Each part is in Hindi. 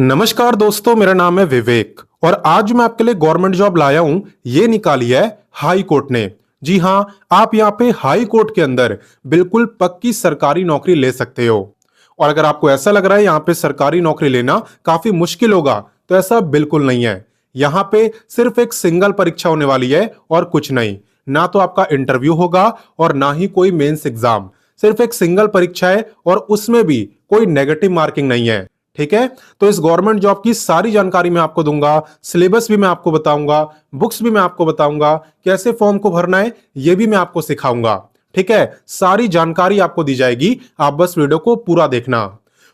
नमस्कार दोस्तों, मेरा नाम है विवेक और आज मैं आपके लिए गवर्नमेंट जॉब लाया हूं। ये निकाली है हाई कोर्ट ने। जी हां, आप यहां पे हाई कोर्ट के अंदर बिल्कुल पक्की सरकारी नौकरी ले सकते हो। और अगर आपको ऐसा लग रहा है यहां पे सरकारी नौकरी लेना काफी मुश्किल होगा, तो ऐसा बिल्कुल नहीं है। यहां पे सिर्फ एक सिंगल परीक्षा होने वाली है और कुछ नहीं। ना तो आपका इंटरव्यू होगा और ना ही कोई मेंस एग्जाम। सिर्फ एक सिंगल परीक्षा है और उसमें भी कोई नेगेटिव मार्किंग नहीं है। ठीक है, तो इस गवर्नमेंट जॉब की सारी जानकारी मैं आपको दूंगा, सिलेबस भी मैं आपको बताऊंगा, बुक्स भी मैं आपको बताऊंगा, कैसे फॉर्म को भरना है ये भी मैं आपको सिखाऊंगा। ठीक है, सारी जानकारी आपको दी जाएगी, आप बस वीडियो को पूरा देखना।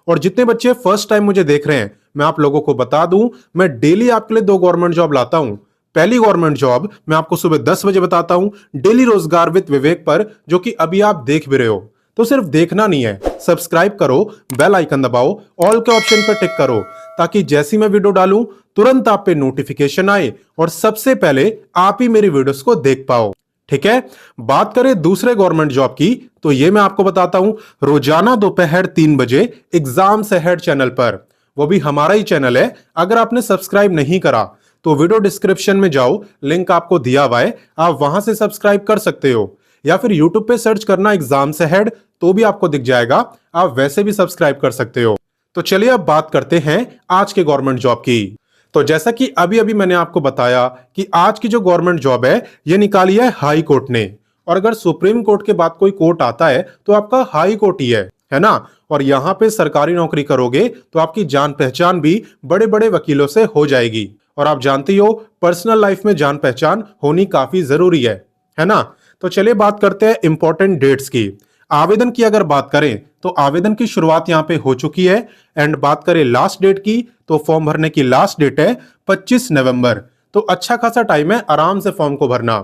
और जितने बच्चे फर्स्ट टाइम मुझे देख रहे हैं, मैं आप लोगों को बता दूं, मैं डेली आपके लिए 2 गवर्नमेंट जॉब लाता हूं। पहली गवर्नमेंट जॉब मैं आपको सुबह 10 बजे बताता हूं, डेली रोजगार विद विवेक पर, जो कि अभी आप देख भी रहे हो। तो सिर्फ देखना नहीं है, सब्सक्राइब करो, बेल आइकन दबाओ, ऑल के ऑप्शन पर टिक करो, ताकि जैसी मैं वीडियो डालूं तुरंत आप पे नोटिफिकेशन आए और सबसे पहले आप ही मेरी वीडियोस को देख पाओ। ठीक है, बात करें दूसरे गवर्नमेंट जॉब की, तो ये मैं आपको बताता हूं, रोजाना दोपहर 3 बजे एग्जाम से हेड चैनल पर, वो भी हमारा ही चैनल है। अगर आपने सब्सक्राइब नहीं करा तो वीडियो डिस्क्रिप्शन में जाओ, लिंक आपको दिया हुआ है, आप वहां से सब्सक्राइब कर सकते हो, या फिर यूट्यूब पे सर्च करना एग्जाम से हेड तो भी आपको दिख जाएगा, आप वैसे भी सब्सक्राइब कर सकते हो। तो चलिए अब बात करते हैं आज के गवर्नमेंट जॉब की। तो जैसा कि अभी अभी मैंने आपको बताया कि आज की जो गवर्नमेंट जॉब है ये निकाली है हाई कोर्ट ने। और अगर सुप्रीम कोर्ट के बाद कोई कोर्ट आता है तो आपका हाई कोर्ट ही है ना। और यहां पे सरकारी नौकरी करोगे तो आपकी जान पहचान भी बड़े बड़े वकीलों से हो जाएगी। और आप जानती हो, पर्सनल लाइफ में जान पहचान होनी काफी जरूरी है ना। तो चलिए बात करते हैं इंपॉर्टेंट डेट्स की। आवेदन की अगर बात करें तो आवेदन की शुरुआत यहां पे हो चुकी है। एंड बात करें लास्ट डेट की, तो फॉर्म भरने की लास्ट डेट है 25 नवंबर। तो अच्छा खासा टाइम है आराम से फॉर्म को भरना।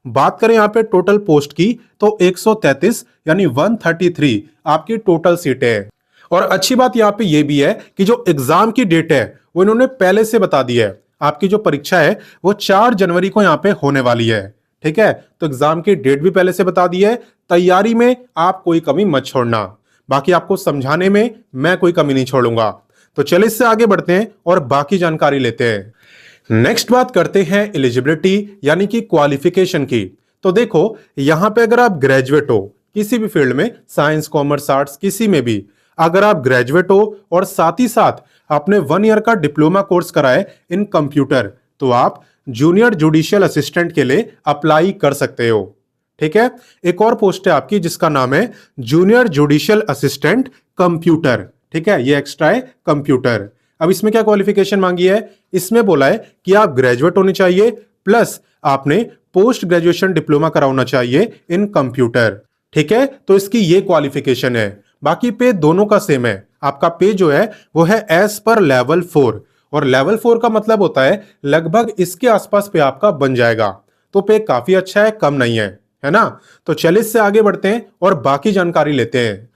बात करें यहां पे टोटल पोस्ट की, तो 133 यानी 133 आपकी टोटल सीटें हैं। और अच्छी बात यहां पे ये भी है कि जो एग्जाम की डेट है वो इन्होंने पहले से बता दी है। आपकी जो परीक्षा है वो 4 जनवरी को यहां पे होने वाली है। ठीक है, तो एग्जाम की डेट भी पहले से बता दी है। तैयारी में आप कोई कमी मत छोड़ना, बाकी आपको समझाने में मैं कोई कमी नहीं छोड़ूंगा। तो चलिए इससे आगे बढ़ते हैं और बाकी जानकारी लेते हैं। नेक्स्ट बात करते हैं एलिजिबिलिटी यानी कि क्वालिफिकेशन की। तो देखो, यहां पे अगर आप ग्रेजुएट हो किसी भी फील्ड में, साइंस कॉमर्स आर्ट्स किसी में भी, अगर आप ग्रेजुएट हो और साथ ही साथ आपने 1 ईयर का डिप्लोमा कोर्स करा है इन कंप्यूटर, तो आप जूनियर जुडिशियल असिस्टेंट के लिए अप्लाई कर सकते हो। ठीक है, एक और पोस्ट है आपकी जिसका नाम है जूनियर जुडिशियल असिस्टेंट कंप्यूटर। ठीक है, ये एक्स्ट्रा है कंप्यूटर। अब इसमें क्या क्वालिफिकेशन मांगी है, इसमें बोला है कि आप ग्रेजुएट होने चाहिए प्लस आपने पोस्ट ग्रेजुएशन डिप्लोमा करा होना चाहिए इन कंप्यूटर। ठीक है, तो इसकी ये क्वालिफिकेशन है। बाकी पे दोनों का सेम है। आपका पे जो है वो है एज पर लेवल 4, और लेवल 4 का मतलब होता है लगभग इसके आसपास पे आपका बन जाएगा। तो पे काफी अच्छा है, कम नहीं है ना। तो चलिए इससे आगे बढ़ते हैं और बाकी जानकारी लेते हैं।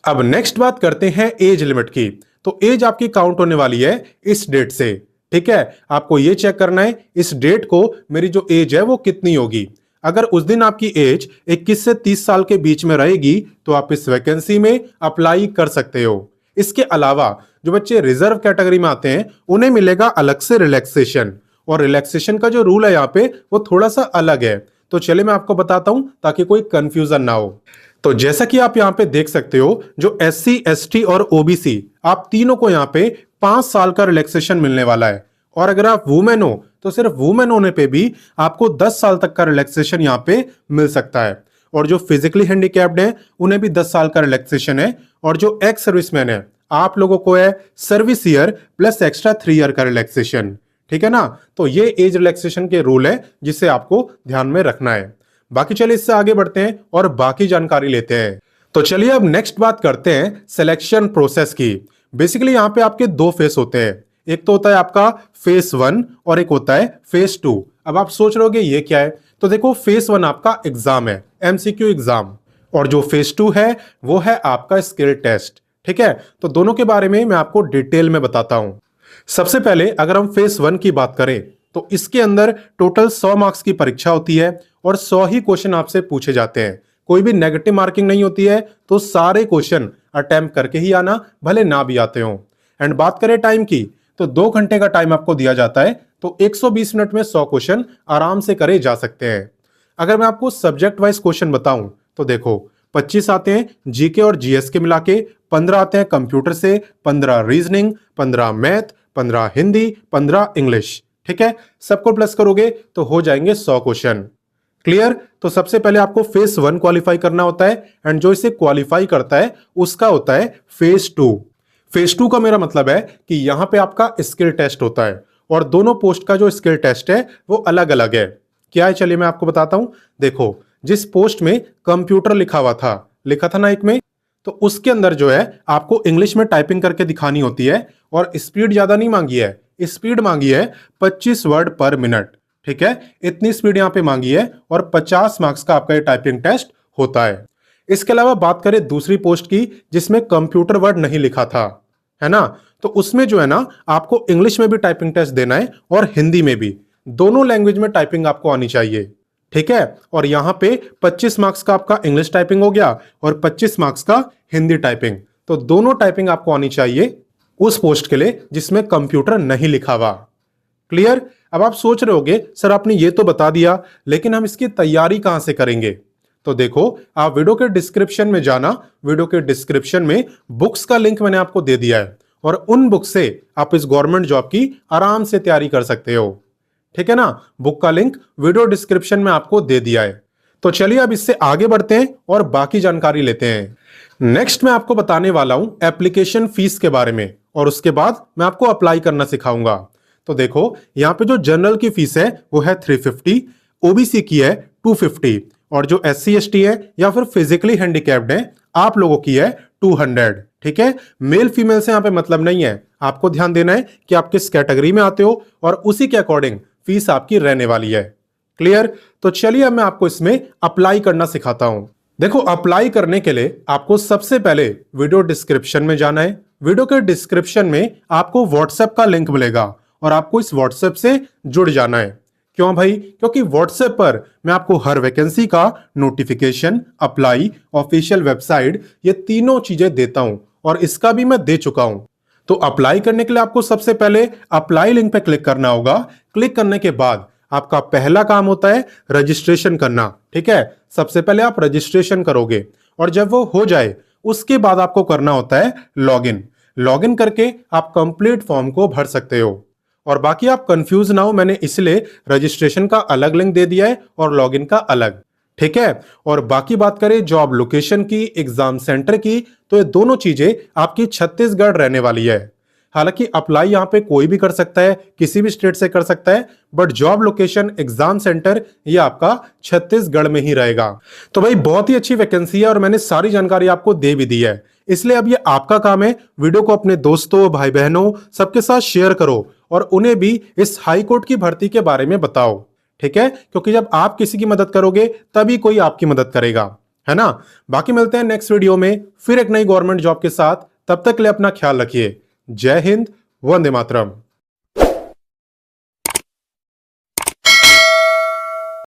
अब नेक्स्ट बात करते हैं एज लिमिट की। तो एज आपकी काउंट होने वाली है इस डेट से। ठीक है, आपको ये चेक करना है इस डेट को मेरी जो एज है वो कितनी होगी। अगर उस दिन आपकी एज 21 से 30 साल के बीच में रहेगी तो आप इस वैकेंसी में अप्लाई कर सकते हो। इसके अलावा जो बच्चे रिजर्व कैटेगरी में आते हैं उन्हें मिलेगा अलग से रिलैक्सेशन, और रिलैक्सेशन का जो रूल है यहाँ पे वो थोड़ा सा अलग है। तो चलिए मैं आपको बताता हूं ताकि कोई कंफ्यूजन ना हो। तो जैसा कि आप यहाँ पे देख सकते हो, जो SC ST और OBC आप तीनों को यहाँ पे 5 साल का रिलैक्सेशन मिलने वाला है। और अगर आप वुमेन हो तो सिर्फ वुमेन होने पे भी आपको 10 साल तक का रिलैक्सेशन यहाँ पे मिल सकता है। और जो फिजिकली हैंडीकैप्ड हैं उन्हें भी 10 साल का रिलैक्सेशन है। और जो एक्स सर्विसमैन है आप लोगों को है service year plus extra 3 year का रिलैक्सेशन। ठीक है ना, तो ये एज रिलैक्सेशन के रूल है जिसे आपको ध्यान में रखना है। बाकी चलिए इससे आगे बढ़ते हैं और बाकी जानकारी लेते हैं। तो चलिए अब नेक्स्ट बात करते हैं सिलेक्शन प्रोसेस की। बेसिकली यहाँ पे आपके 2 फेस होते हैं, एक तो होता है आपका फेस 1 और एक होता है फेस 2। अब आप सोच रहे होगे ये क्या है, तो देखो फेस 1 आपका एग्जाम है, MCQ एग्जाम, और जो फेस 2 है वो है आपका स्किल टेस्ट। ठीक है, तो दोनों के बारे में मैं आपको डिटेल में बताता हूं। सबसे पहले अगर हम फेस 1 की बात करें तो इसके अंदर टोटल 100 मार्क्स की परीक्षा होती है और 100 ही क्वेश्चन आपसे पूछे जाते हैं। कोई भी नेगेटिव मार्किंग नहीं होती है, तो सारे क्वेश्चन अटेम्प्ट करके ही आना, भले ना भी आते हो। एंड बात करें टाइम की, तो 2 घंटे का टाइम आपको दिया जाता है, तो 120 मिनट में 100 क्वेश्चन आराम से करे जा सकते हैं। अगर मैं आपको सब्जेक्ट वाइज क्वेश्चन बताऊं तो देखो 25 आते हैं जीके और जीएस के मिला के, 15 आते हैं कंप्यूटर से, 15 रीजनिंग, 15 मैथ, 15 हिंदी, 15 इंग्लिश। ठीक है, सबको प्लस करोगे तो हो जाएंगे 100 क्वेश्चन। क्लियर? तो सबसे पहले आपको फेज 1 क्वालिफाई करना होता है, एंड जो इसे क्वालिफाई करता है उसका होता है फेज 2। फेज 2 का मेरा मतलब है कि यहां पे आपका स्किल टेस्ट होता है, और दोनों पोस्ट का जो स्किल टेस्ट है वो अलग अलग है। क्या है चलिए मैं आपको बताता हूं। देखो, जिस पोस्ट में कंप्यूटर लिखा था ना एक में, तो उसके अंदर जो है आपको इंग्लिश में टाइपिंग करके दिखानी होती है, और स्पीड ज्यादा नहीं मांगी है, स्पीड मांगी है 25 वर्ड पर मिनट। ठीक है, इतनी स्पीड यहां पे मांगी है, और 50 मार्क्स का आपका ये टाइपिंग टेस्ट होता है। इसके अलावा बात करें दूसरी पोस्ट की जिसमें कंप्यूटर वर्ड नहीं लिखा था, है ना, तो उसमें जो है ना आपको इंग्लिश में भी टाइपिंग टेस्ट देना है और हिंदी में भी, दोनों लैंग्वेज में टाइपिंग आपको आनी चाहिए। ठीक है, और यहां पे 25 मार्क्स का आपका इंग्लिश टाइपिंग हो गया और 25 मार्क्स का हिंदी टाइपिंग, तो दोनों टाइपिंग आपको आनी चाहिए उस पोस्ट के लिए जिसमें कंप्यूटर नहीं लिखा हुआ। क्लियर? अब आप सोच रहे होगे सर आपने ये तो बता दिया, लेकिन हम इसकी तैयारी कहां से करेंगे? तो देखो, आप वीडियो के डिस्क्रिप्शन में जाना, वीडियो के डिस्क्रिप्शन में बुक्स का लिंक मैंने आपको दे दिया है, और उन बुक से आप इस गवर्नमेंट जॉब की आराम से तैयारी कर सकते हो। ठीक है ना, बुक का लिंक वीडियो डिस्क्रिप्शन में आपको दे दिया है। तो चलिए अब इससे आगे बढ़ते हैं और बाकी जानकारी लेते हैं। नेक्स्ट मैं आपको बताने वाला हूं एप्लीकेशन फीस के बारे में, और उसके बाद मैं आपको अप्लाई करना सिखाऊंगा। तो देखो, यहां पे जो जनरल की फीस है वो है 350, ओबीसी की है 250, और जो SC ST है या फिर फिजिकली हैंडीकैप्ड है आप लोगों की है 200। ठीक है, मेल फीमेल से यहां पे मतलब नहीं है, आपको ध्यान देना है कि आप किस कैटेगरी में आते हो, और उसी के अकॉर्डिंग फीस आपकी रहने वाली है। क्लियर? तो चलिए अब मैं आपको इसमें अप्लाई करना सिखाता हूं। देखो, अप्लाई करने के लिए आपको सबसे पहले वीडियो डिस्क्रिप्शन में जाना है। वीडियो के डिस्क्रिप्शन में आपको व्हाट्सएप का लिंक मिलेगा, और आपको इस व्हाट्सएप से जुड़ जाना है। क्यों भाई? क्योंकि व्हाट्सएप पर मैं आपको हर वैकेंसी का नोटिफिकेशन, अप्लाई, ऑफिशियल वेबसाइट, ये तीनों चीजें देता हूं, और इसका भी मैं दे चुका हूं। तो अप्लाई करने के लिए आपको सबसे पहले अप्लाई लिंक पे क्लिक करना होगा। क्लिक करने के बाद आपका पहला काम होता है रजिस्ट्रेशन करना। ठीक है, सबसे पहले आप रजिस्ट्रेशन करोगे, और जब वो हो जाए उसके बाद आपको करना होता है लॉगिन। लॉगिन करके आप कंप्लीट फॉर्म को भर सकते हो, और बाकी आप कंफ्यूज ना हो, मैंने इसलिए रजिस्ट्रेशन का अलग लिंक दे दिया है और लॉगिन का अलग। ठीक है, और बाकी बात करें जॉब लोकेशन की, एग्जाम सेंटर की, तो ये दोनों चीजें आपकी छत्तीसगढ़ रहने वाली है। हालांकि अप्लाई यहां पे कोई भी कर सकता है, किसी भी स्टेट से कर सकता है, but job location, exam centre ये आपका छत्तीसगढ़ में ही रहेगा। तो भाई बहुत ही अच्छी वैकेंसी है, और मैंने सारी जानकारी आपको दे भी दी है, इसलिए अब ये आपका काम है वीडियो को अपने दोस्तों, भाई बहनों सबके साथ शेयर करो, और उन्हें भी इस हाई कोर्ट की भर्ती के बारे में बताओ। ठीक है, क्योंकि जब आप किसी की मदद करोगे तभी कोई आपकी मदद करेगा, है ना। बाकी मिलते हैं नेक्स्ट वीडियो में फिर एक नई गवर्नमेंट जॉब के साथ। तब तक के लिए अपना ख्याल रखिए। जय हिंद, वंदे मातरम।